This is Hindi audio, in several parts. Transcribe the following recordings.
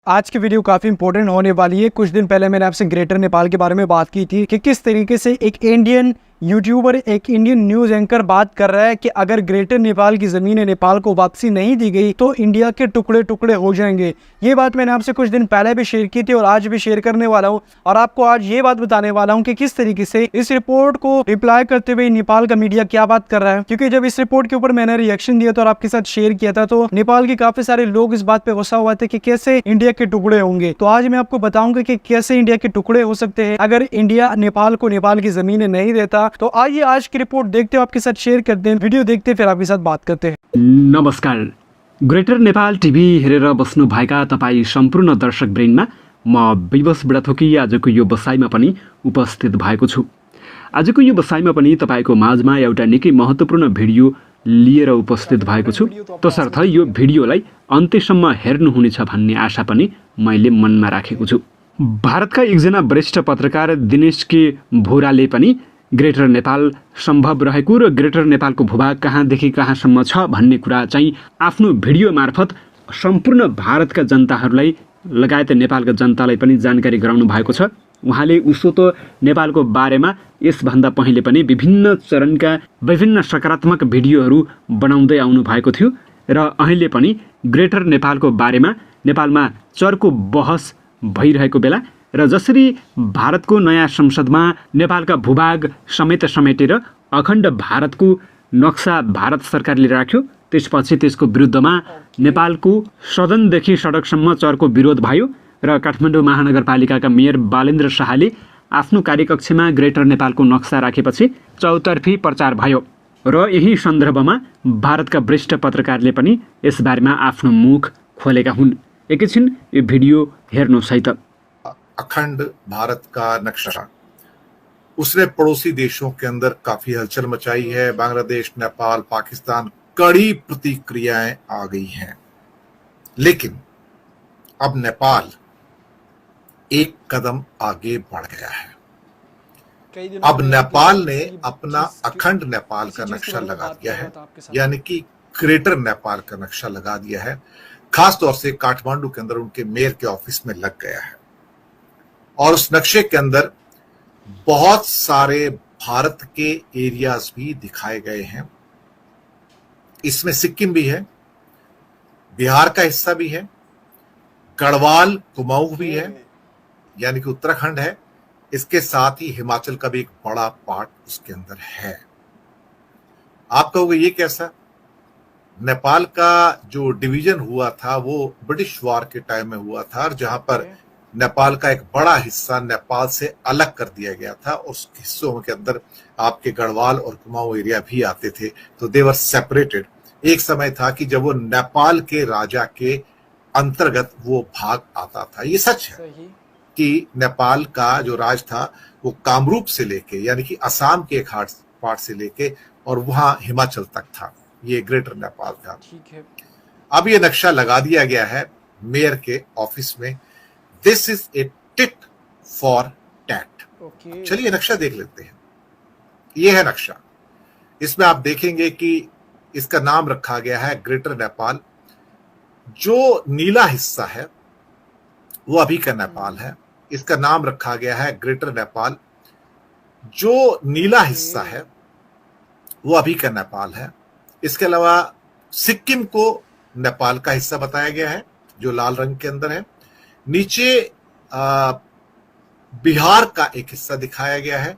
आज की वीडियो काफी इंपॉर्टेंट होने वाली है। कुछ दिन पहले मैंने आपसे ग्रेटर नेपाल के बारे में बात की थी कि किस तरीके से एक इंडियन यूट्यूबर, एक इंडियन न्यूज एंकर बात कर रहा है कि अगर ग्रेटर नेपाल की जमीन नेपाल को वापसी नहीं दी गई तो इंडिया के टुकड़े टुकड़े हो जाएंगे। ये बात मैंने आपसे कुछ दिन पहले भी शेयर की थी और आज भी शेयर करने वाला हूं, और आपको आज ये बात बताने वाला हूं कि किस तरीके से इस रिपोर्ट को रिप्लाई करते हुए नेपाल का मीडिया क्या बात कर रहा है। क्योंकि जब इस रिपोर्ट के ऊपर मैंने रिएक्शन दिया था और आपके साथ शेयर किया था तो नेपाल के काफी सारे लोग इस बात पे गुस्सा हुए थे कि कैसे इंडिया के टुकड़े होंगे। तो आज मैं आपको बताऊंगा कि कैसे इंडिया के टुकड़े हो सकते हैं अगर इंडिया नेपाल को नेपाल की जमीनें नहीं देता। तो आइए आज की रिपोर्ट देखते हो, आपके साथ शेयर करते हैं, वीडियो देखते फिर आपके साथ बात करते हैं। नमस्कार, ग्रेटर नेपाल टिभी हेरेर बस्नु भएका तपाईँ सम्पूर्ण दर्शक वृन्दमा म विवश बुढाथोकी आजको यो बसाइमा पनि उपस्थित भएको छु। आजको यो बसाइमा पनि तपाईको माझमा एउटा निकै महत्त्वपूर्ण भिडियो लिएर उपस्थित भएको छु। तसर्थ यो भिडियोलाई अन्त्यसम्म हेर्नुहुनेछ भन्ने आशा पनि मैले मनमा राखेको छु। भारतका एकजना वरिष्ठ पत्रकार दिनेश के भोराले पनि ग्रेटर नेपाल सम्भव रहेको र ग्रेटर नेपालको भूभाग कहाँदेखि कहाँसम्म छ भन्ने कुरा चाहिँ आफ्नो भिडियो मार्फत सम्पूर्ण भारतका जनताहरूलाई लगायत नेपालका जनतालाई पनि जानकारी गराउनु भएको छ। उहाँले उसो त नेपालको बारेमा यसभन्दा पहिले पनि विभिन्न चरणका विभिन्न सकारात्मक भिडियोहरू बनाउँदै आउनु भएको थियो र अहिले पनि ग्रेटर नेपालको बारेमा नेपालमा चर्को बहस भइरहेको बेला र जसरी भारतको नयाँ संसदमा नेपालका भूभाग समेटेर अखण्ड भारतको नक्सा भारत सरकारले राख्यो, त्यसपछि त्यसको विरुद्धमा नेपालको सदनदेखि सडकसम्म चर्को विरोध भयो र काठमाडौँ महानगरपालिकाका मेयर बालेन्द्र शाहले आफ्नो कार्यकक्षमा ग्रेटर नेपालको नक्सा राखेपछि चौतर्फी प्रचार भयो र यही सन्दर्भमा भारतका वरिष्ठ पत्रकारले पनि यसबारेमा आफ्नो मुख खोलेका हुन्। एकैछिन यो भिडियो हेर्नुहोस् है त। अखंड भारत का नक्शा उसने पड़ोसी देशों के अंदर काफी हलचल मचाई है। बांग्लादेश, नेपाल, पाकिस्तान, कड़ी प्रतिक्रियाएं आ गई हैं, लेकिन अब नेपाल एक कदम आगे बढ़ गया है। अब नेपाल ने अपना अखंड नेपाल का नक्शा लगा दिया है, यानी कि ग्रेटर नेपाल का नक्शा लगा दिया है। खास तौर से काठमांडू के अंदर उनके मेयर के ऑफिस में लग गया है और उस नक्शे के अंदर बहुत सारे भारत के एरियाज भी दिखाए गए हैं। इसमें सिक्किम भी है, बिहार का हिस्सा भी है, गढ़वाल कुमाऊं भी है, यानी कि उत्तराखंड है। इसके साथ ही हिमाचल का भी एक बड़ा पार्ट उसके अंदर है। आप कहोगे ये कैसा? नेपाल का जो डिवीजन हुआ था वो ब्रिटिश वार के टाइम में हुआ था, और जहां पर नेपाल का एक बड़ा हिस्सा नेपाल से अलग कर दिया गया था। उस हिस्सों के अंदर आपके गढ़वाल और कुमाऊं एरिया भी आते थे, तो दे वर सेपरेटेड। एक समय था कि जब वो नेपाल के राजा के अंतर्गत वो भाग आता था। ये सच है कि नेपाल का जो राज था वो कामरूप से लेके, यानी कि असम के एक पार्ट से लेके और वहां हिमाचल तक था। ये ग्रेटर नेपाल था। ठीक है, अब ये नक्शा लगा दिया गया है मेयर के ऑफिस में। This is a tit for tat. चलिए नक्शा देख लेते हैं। ये है नक्शा। इसमें आप देखेंगे कि इसका नाम रखा गया है ग्रेटर नेपाल। जो नीला हिस्सा है वो अभी का नेपाल है, इसका नाम रखा गया है ग्रेटर नेपाल। जो नीला हिस्सा है वो अभी का नेपाल है। इसके अलावा सिक्किम को नेपाल का हिस्सा बताया गया है जो लाल रंग के अंदर है। नीचे बिहार का एक हिस्सा दिखाया गया है।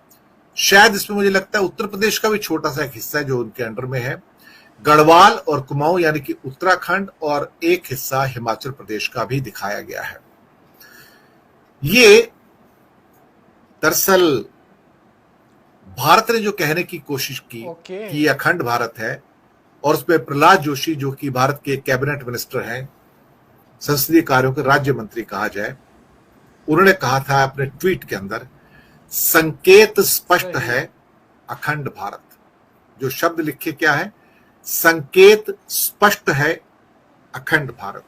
शायद इसमें मुझे लगता है उत्तर प्रदेश का भी छोटा सा एक हिस्सा है जो उनके अंडर में है। गढ़वाल और कुमाऊं यानी कि उत्तराखंड और एक हिस्सा हिमाचल प्रदेश का भी दिखाया गया है। ये दरअसल भारत ने जो कहने की कोशिश की कि अखंड भारत है, और उसमें प्रहलाद जोशी जो कि भारत के कैबिनेट मिनिस्टर हैं, संसदीय कार्यों के राज्य मंत्री कहा जाए, उन्होंने कहा था अपने ट्वीट के अंदर, संकेत स्पष्ट है अखंड भारत। जो शब्द लिखे क्या है? संकेत स्पष्ट है अखंड भारत।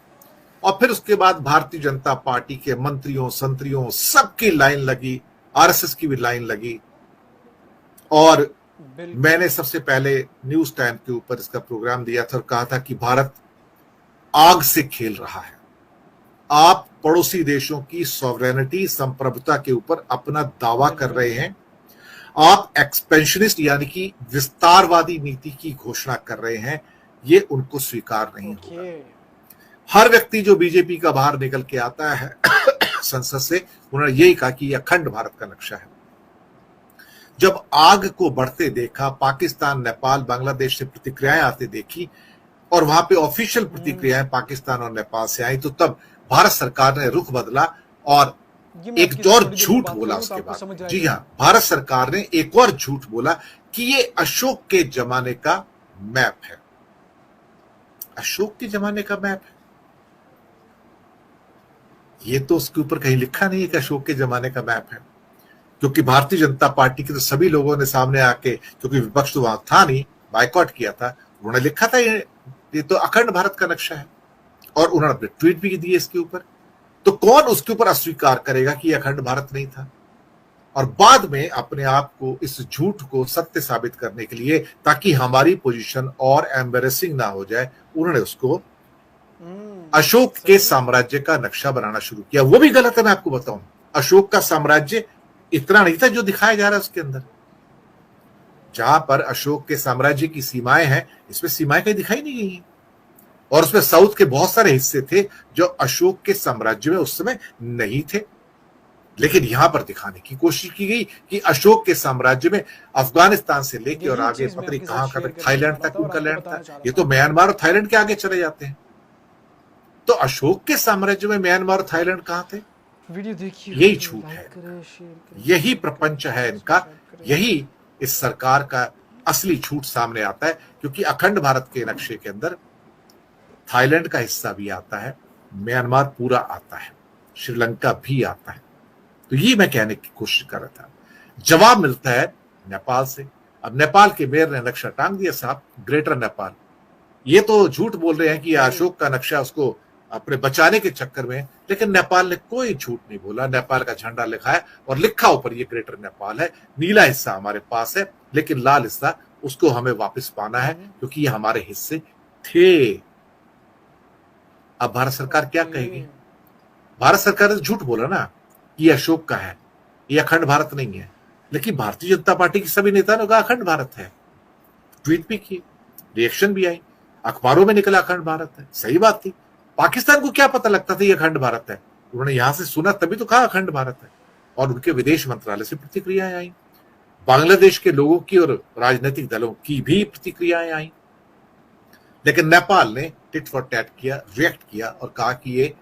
और फिर उसके बाद भारतीय जनता पार्टी के मंत्रियों संतरियों सबकी लाइन लगी, आरएसएस की भी लाइन लगी। और मैंने सबसे पहले न्यूज टाइम के ऊपर इसका प्रोग्राम दिया था और कहा था कि भारत आग से खेल रहा है। आप पड़ोसी देशों की सॉवरेनिटी, संप्रभुता के ऊपर अपना दावा कर रहे हैं। आप एक्सपेंशनिस्ट यानी कि विस्तारवादी नीति की घोषणा कर रहे हैं, ये उनको स्वीकार नहीं होगा। हर व्यक्ति जो बीजेपी का बाहर निकल के आता है संसद से, उन्होंने यही कहा कि यह अखंड भारत का नक्शा है। जब आग को बढ़ते देखा, पाकिस्तान, नेपाल, बांग्लादेश से प्रतिक्रियाएं आते देखी और वहां पे ऑफिशियल प्रतिक्रियाएं पाकिस्तान और नेपाल से आई, तो तब भारत सरकार ने रुख बदला और एक और झूठ बोला उसके बाद। जी हाँ, भारत सरकार ने एक और झूठ बोला कि ये अशोक के जमाने का मैप है। अशोक के जमाने का मैप है, ये तो उसके ऊपर कहीं लिखा नहीं है कि अशोक के जमाने का मैप है, क्योंकि भारतीय जनता पार्टी के तो सभी लोगों ने सामने आके, क्योंकि विपक्ष तो वहां था नहीं, बायकॉट किया था, उन्होंने लिखा था ये तो अखंड भारत का नक्शा है, और उन्होंने अपने ट्वीट भी दिए इसके ऊपर। तो कौन उसके ऊपर अस्वीकार करेगा कि अखंड भारत नहीं था? और बाद में अपने आप को, इस झूठ को सत्य साबित करने के लिए, ताकि हमारी पोजीशन और एम्बेरेसिंग ना हो जाए, उन्होंने उसको अशोक के साम्राज्य का नक्शा बनाना शुरू किया। वो भी गलत है, मैं आपको बताऊं। अशोक का साम्राज्य इतना नहीं था जो दिखाया जा रहा है उसके अंदर। जहां पर अशोक के साम्राज्य की सीमाएं हैं, इसमें सीमाएं कहीं दिखाई नहीं गई हैं। और उसमें साउथ के बहुत सारे हिस्से थे जो अशोक के साम्राज्य में उस समय नहीं थे, लेकिन यहां पर दिखाने की कोशिश की गई कि अशोक के साम्राज्य में अफगानिस्तान से लेके और आगे पता नहीं कहां का, थाईलैंड तक उनका लैंड था। ये तो म्यांमार और थाईलैंड के आगे चले जाते हैं। तो अशोक के साम्राज्य में म्यांमार और थाईलैंड कहां थे? यही झूठ है, यही प्रपंच है इनका, यही इस सरकार का असली झूठ सामने आता है। क्योंकि अखंड भारत के नक्शे के अंदर थाईलैंड का हिस्सा भी आता है, म्यांमार पूरा आता है, श्रीलंका भी आता है। तो ये मैं कहने की कोशिश कर रहा था। जवाब मिलता है नेपाल से। अब नेपाल के मेयर ने नक्शा टांग दिया साहब, ग्रेटर नेपाल। ये तो झूठ बोल रहे हैं कि अशोक का नक्शा उसको अपने बचाने के चक्कर में, लेकिन नेपाल ने कोई झूठ नहीं बोला। नेपाल का झंडा लिखा है और लिखा ऊपर ये ग्रेटर नेपाल है। नीला हिस्सा हमारे पास है, लेकिन लाल हिस्सा उसको हमें वापस पाना है, क्योंकि ये हमारे हिस्से थे। अब भारत सरकार क्या कहेगी? भारत सरकार ने झूठ बोला ना, ये अशोक का है, ये अखंड भारत नहीं है। लेकिन भारतीय जनता पार्टी के सभी नेता ने कहा अखंड भारत है, ट्वीट भी किए, रिएक्शन भी आई, अखबारों में निकला अखंड भारत है। सही बात थी। पाकिस्तान को क्या पता लगता था ये अखंड भारत है? उन्होंने यहां से सुना तभी तो कहा अखंड भारत है, और उनके विदेश मंत्रालय से प्रतिक्रियाएं आई। बांग्लादेश के लोगों की और राजनीतिक दलों की भी प्रतिक्रियाएं आई। लेकिन नेपाल ने टिट फॉर टैट किया, रिएक्ट किया और कहा कि ये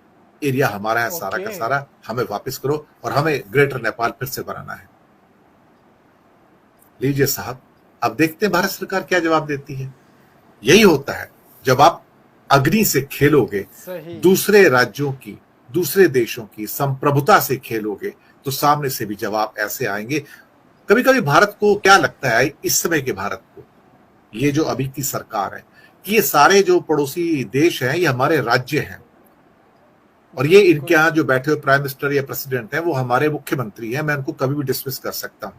एरिया हमारा है, सारा का सारा, हमें वापस करो और हमें ग्रेटर नेपाल फिर से बनाना है। लीजिए साहब, अब देखते हैं भारत सरकार क्या जवाब देती है। यही होता है जब आप अग्नि से खेलोगे, दूसरे राज्यों की, दूसरे देशों की संप्रभुता से खेलोगे, तो सामने से भी जवाब ऐसे आएंगे। कभी कभी भारत को क्या लगता है, इस समय के भारत को, ये जो अभी की सरकार है, कि ये सारे जो पड़ोसी देश हैं ये हमारे राज्य हैं, और ये इनके यहाँ जो बैठे हुए प्राइम मिनिस्टर या प्रेसिडेंट हैं वो हमारे मुख्यमंत्री हैं, मैं उनको कभी भी डिसमिस कर सकता हूं।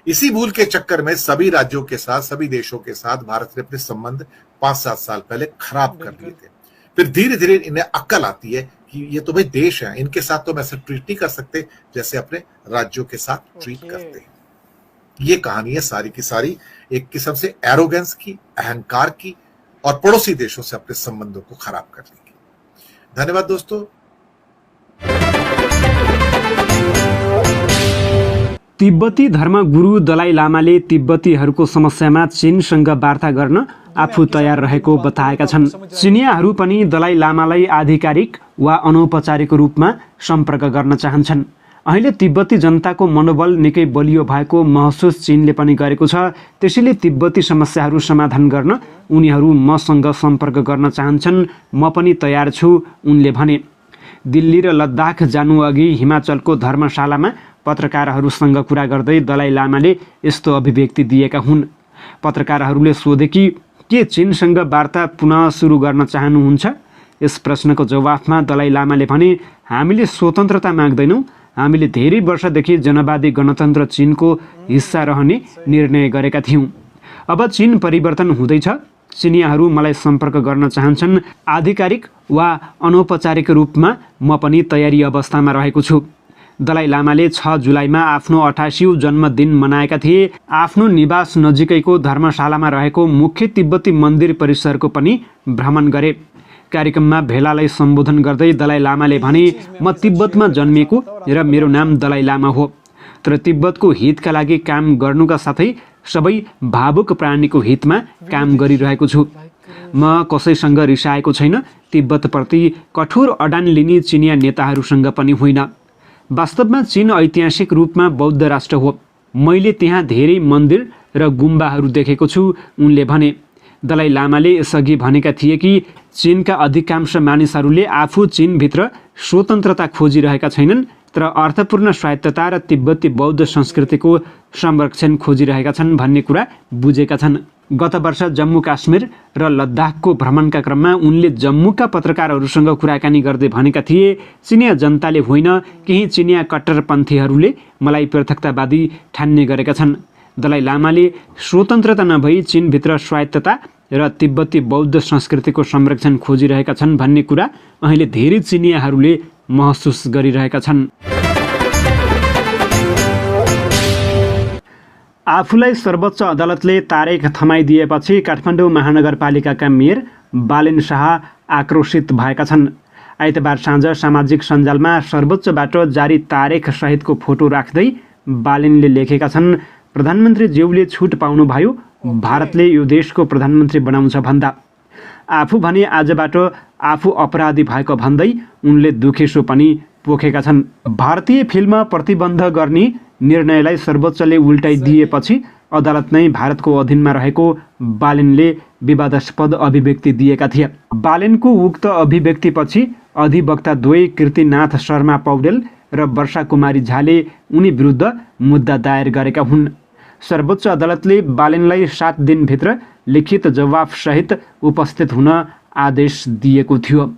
इसी भूल के चक्कर में सभी राज्यों के साथ, सभी देशों के साथ भारत ने अपने संबंध 5-7 साल पहले खराब कर लिए थे। फिर धीरे धीरे इन्हें अक्ल आती है कि ये तो भाई देश है, इनके साथ तो हम ऐसे ट्रीट नहीं कर सकते जैसे अपने राज्यों के साथ ट्रीट करते हैं। ये कहानी है सारी की सारी एक किस्म से एरोगेंस की, अहंकार की, और पड़ोसी देशों से अपने संबंधों को खराब करने की। धन्यवाद दोस्तों। तिब्बती धर्मगुरु दलाई लामाले तिब्बतीहरूको समस्यामा चीनसँग वार्ता गर्न आफू तयार रहेको बताएका छन्। चिनियाहरू पनि दलाई लामालाई आधिकारिक वा अनौपचारिक रूपमा सम्पर्क गर्न चाहन्छन्। अहिले तिब्बती जनताको मनोबल निकै बलियो भएको महसुस चीनले पनि गरेको छ। त्यसैले तिब्बती समस्याहरू समाधान गर्न उनीहरू मसँग सम्पर्क गर्न चाहन्छन्। म पनि तयार छु, उनले भने। दिल्ली र लद्दाख जानुअघि हिमाचलको धर्मशालामा पत्रकारहरूसँग कुरा गर्दै दलाई लामाले यस्तो अभिव्यक्ति दिएका हुन्। पत्रकारहरूले सोधे कि के चीनसँग वार्ता पुनः सुरु गर्न चाहनुहुन्छ? यस प्रश्नको जवाफमा दलाई लामाले भने, हामीले स्वतन्त्रता माग्दैनौँ, हामीले धेरै वर्षदेखि जनवादी गणतन्त्र चीनको हिस्सा रहने निर्णय गरेका थियौँ। अब चीन परिवर्तन हुँदैछ, चिनियाहरू मलाई सम्पर्क गर्न चाहन्छन्, आधिकारिक वा अनौपचारिक रूपमा म पनि तयारी अवस्थामा रहेको छु। दलाई लामाले 6 जुलाईमा आफ्नो 88औं जन्मदिन मनाएका थिए। आफ्नो निवास नजिकैको धर्मशालामा रहेको मुख्य तिब्बती मन्दिर परिसरको पनि भ्रमण गरे। कार्यक्रममा भेलालाई सम्बोधन गर्दै दलाई लामाले भने, म तिब्बतमा जन्मिएको र मेरो नाम दलाई लामा हो, तर तिब्बतको हितका लागि काम गर्नुका साथै सबै भावुक प्राणीको हितमा काम गरिरहेको छु। म कसैसँग रिसाएको छैन, तिब्बतप्रति कठोर अडान लिने चिनिया नेताहरूसँग पनि होइन। वास्तवमा चीन ऐतिहासिक रूपमा बौद्ध राष्ट्र हो। मैले त्यहाँ धेरै मन्दिर र गुम्बाहरू देखेको छु, उनले भने। दलाई लामाले यसअघि भनेका थिए कि चीनका अधिकांश मानिसहरूले आफू चीनभित्र स्वतन्त्रता खोजिरहेका छैनन्, तर अर्थपूर्ण स्वायत्तता र तिब्बती बौद्ध संस्कृतिको संरक्षण खोजिरहेका छन् भन्ने कुरा बुझेका छन्। गत वर्ष जम्मू काश्मीर र लद्दाखको भ्रमणका क्रममा उनले जम्मूका पत्रकारहरूसँग कुराकानी गर्दै भनेका थिए, चिनिया जनताले होइन, केही चिनिया कट्टरपन्थीहरूले मलाई पृथकतावादी ठान्ने गरेका छन्। दलाई लामाले स्वतन्त्रता नभई चीनभित्र स्वायत्तता र तिब्बती बौद्ध संस्कृतिको संरक्षण खोजिरहेका छन् भन्ने कुरा अहिले धेरै चिनियाहरूले महसुस गरिरहेका छन्। आफूलाई सर्वोच्च अदालतले तारेख थमाइदिएपछि काठमाडौँ महानगरपालिकाका मेयर बालेन शाह आक्रोशित भएका छन्। आइतबार साँझ सामाजिक सञ्जालमा सर्वोच्चबाट जारी तारेख सहितको फोटो राख्दै बालेनले लेखेका छन्, प्रधानमन्त्री ज्यूले छुट पाउनुभयो, भारतले यो देशको प्रधानमन्त्री बनाउँछ भन्दा। आफू भने आजबाट आफू अपराधी भएको भन्दै उनले दुखेसो पनि पोखेका छन्। भारतीय फिल्म प्रतिबन्ध गर्ने निर्णयलाई सर्वोच्चले उल्टाइदिएपछि अदालत नै भारतको अधीनमा रहेको बालेनले विवादास्पद अभिव्यक्ति दिएका थिए। बालेनको उक्त अभिव्यक्तिपछि अधिवक्ता द्वय कीर्तिनाथ शर्मा पौडेल र वर्षा कुमारी झाले उनी विरुद्ध मुद्दा दायर गरेका हुन्। सर्वोच्च अदालतले बालेनलाई 7 दिनभित्र लिखित जवाफसहित उपस्थित हुन आदेश दिएको थियो।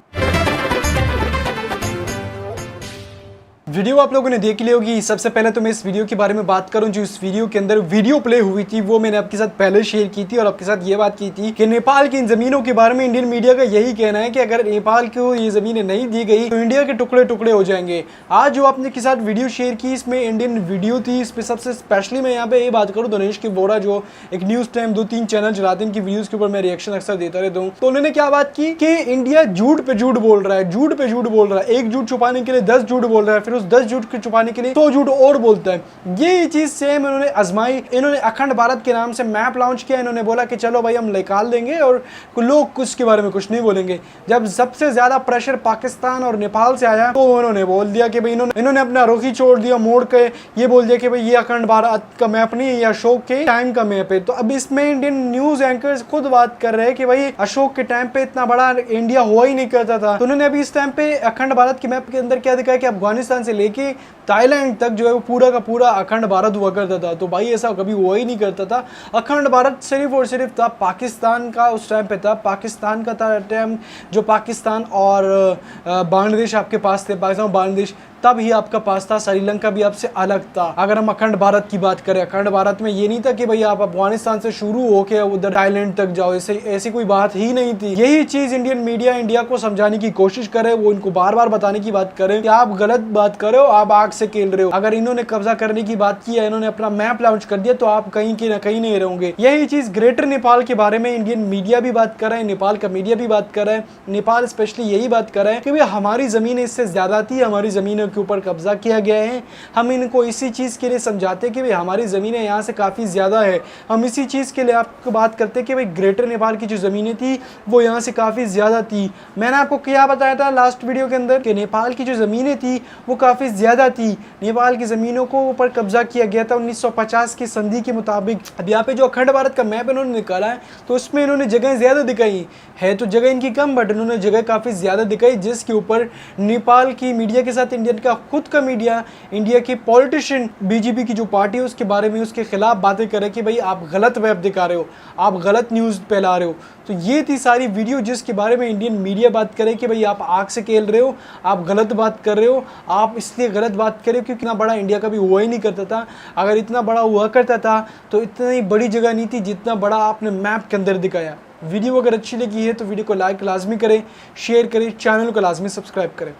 वीडियो आप लोगों ने देख ली होगी। सबसे पहले तो मैं इस वीडियो के बारे में बात करूं, जो इस वीडियो के अंदर वीडियो प्ले हुई थी वो मैंने आपके साथ पहले शेयर की थी और आपके साथ ये बात की थी कि नेपाल की इन ज़मीनों के बारे में इंडियन मीडिया का यही कहना है कि अगर नेपाल को ये ज़मीनें नहीं दी गई तो इंडिया के टुकड़े टुकड़े हो जाएंगे। आज जो आपने के साथ वीडियो शेयर की इसमें इंडियन वीडियो थी। इस पर सबसे स्पेशली मैं यहाँ पे ये बात करूँ, दिनेश के बोरा जो एक न्यूज़ टाइम 2-3 चैनल चलाते हैं, इनकी वीडियोज़ के ऊपर मैं रिएक्शन अक्सर देता रहता हूँ। तो उन्होंने क्या बात की कि इंडिया झूठ पे झूठ बोल रहा है, झूठ पे झूठ बोल रहा है। एक झूठ छुपाने के लिए 10 झूठ बोल रहा है, फिर उस 10 झूठ के छुपाने के लिए 100 झूठ और बोलता है। ये चीज सेम इन्होंने आजमाई। इन्होंने अखंड भारत के नाम से मैप लॉन्च किया। इन्होंने बोला कि चलो भाई हम निकाल देंगे और लोग कुछ के बारे में कुछ नहीं बोलेंगे। जब सबसे ज्यादा प्रेशर पाकिस्तान और नेपाल से आया तो उन्होंने बोल दिया कि भाई इन्होंने अपना रुखी छोड़ दिया, मोड़ के ये बोल दिया कि भाई ये अखंड भारत का मैप नहीं है, ये अशोक के टाइम का मैप है। तो अब इसमें इंडियन न्यूज एंकर्स खुद बात कर रहे हैं कि भाई अशोक के टाइम पे इतना बड़ा इंडिया हुआ ही नहीं करता था। तो उन्होंने अभी इस टाइम पे अखंड भारत के मैप के अंदर क्या दिखाया कि अफगानिस्तान से लेके थाईलैंड तक जो है वो पूरा का पूरा अखंड भारत हुआ करता था। तो भाई ऐसा कभी हुआ ही नहीं करता था। अखंड भारत सिर्फ और सिर्फ था पाकिस्तान का, उस टाइम पे था पाकिस्तान का था टाइम, जो पाकिस्तान और बांग्लादेश आपके पास थे, पाकिस्तान बांग्लादेश तब ही आपका पास था। श्रीलंका भी आपसे अलग था। अगर हम अखंड भारत की बात करें, अखंड भारत में ये नहीं था कि भाई आप अफगानिस्तान से शुरू होके उधर थाईलैंड तक जाओ, ऐसी कोई बात ही नहीं थी। यही चीज इंडियन मीडिया इंडिया को समझाने की कोशिश करे, वो इनको बार बार बताने की बात करे कि आप गलत बात कर रहे हो, आप आग से खेल रहे हो। अगर इन्होंने कब्जा करने की बात की है, इन्होंने अपना मैप लॉन्च कर दिया, तो आप कहीं की ना कहीं नहीं रहोगे। यही चीज ग्रेटर नेपाल के बारे में इंडियन मीडिया भी बात कर रहे हैं, नेपाल का मीडिया भी बात कर रहा है, नेपाल स्पेशली यही बात कर रहा है कि भाई हमारी जमीन इससे ज्यादा थी, हमारी जमीनों के ऊपर कब्जा किया गया है। हम इनको इसी चीज के लिए समझाते हैं कि भाई हमारी जमीनें यहाँ से काफी ज्यादा है। हम इसी चीज के लिए आपको बात करते हैं कि भाई ग्रेटर नेपाल की जो जमीनें थी वो यहाँ से काफी ज्यादा थी। मैंने आपको क्या बताया था लास्ट वीडियो के अंदर कि नेपाल की जो जमीनें थी वो काफी ज्यादा थी। नेपाल की जमीनों को ऊपर कब्जा किया गया था 1950 की संधि के मुताबिक। अब यहाँ पे जो अखंड भारत का मैप इन्होंने निकाला है तो उसमें इन्होंने जगह ज्यादा दिखाई है, तो जगह इनकी कम, बट इन्होंने जगह काफी ज्यादा दिखाई, जिसके ऊपर नेपाल की मीडिया के साथ इंडियन गवर्नमेंट का खुद का मीडिया, इंडिया के पॉलिटिशियन, बीजेपी की जो पार्टी है उसके बारे में, उसके खिलाफ बातें करे कि भाई आप गलत वेब दिखा रहे हो, आप गलत न्यूज़ फैला रहे हो। तो ये थी सारी वीडियो जिसके बारे में इंडियन मीडिया बात करे कि भाई आप आग से खेल रहे हो, आप गलत बात कर रहे हो, आप इसलिए गलत बात कर रहे हो क्योंकि इतना बड़ा इंडिया कभी हुआ ही नहीं करता था। अगर इतना बड़ा हुआ करता था तो इतनी बड़ी जगह नहीं थी जितना बड़ा आपने मैप के अंदर दिखाया। वीडियो अगर अच्छी लगी है तो वीडियो को लाइक लाजमी करें, शेयर करें, चैनल को लाजमी सब्सक्राइब करें।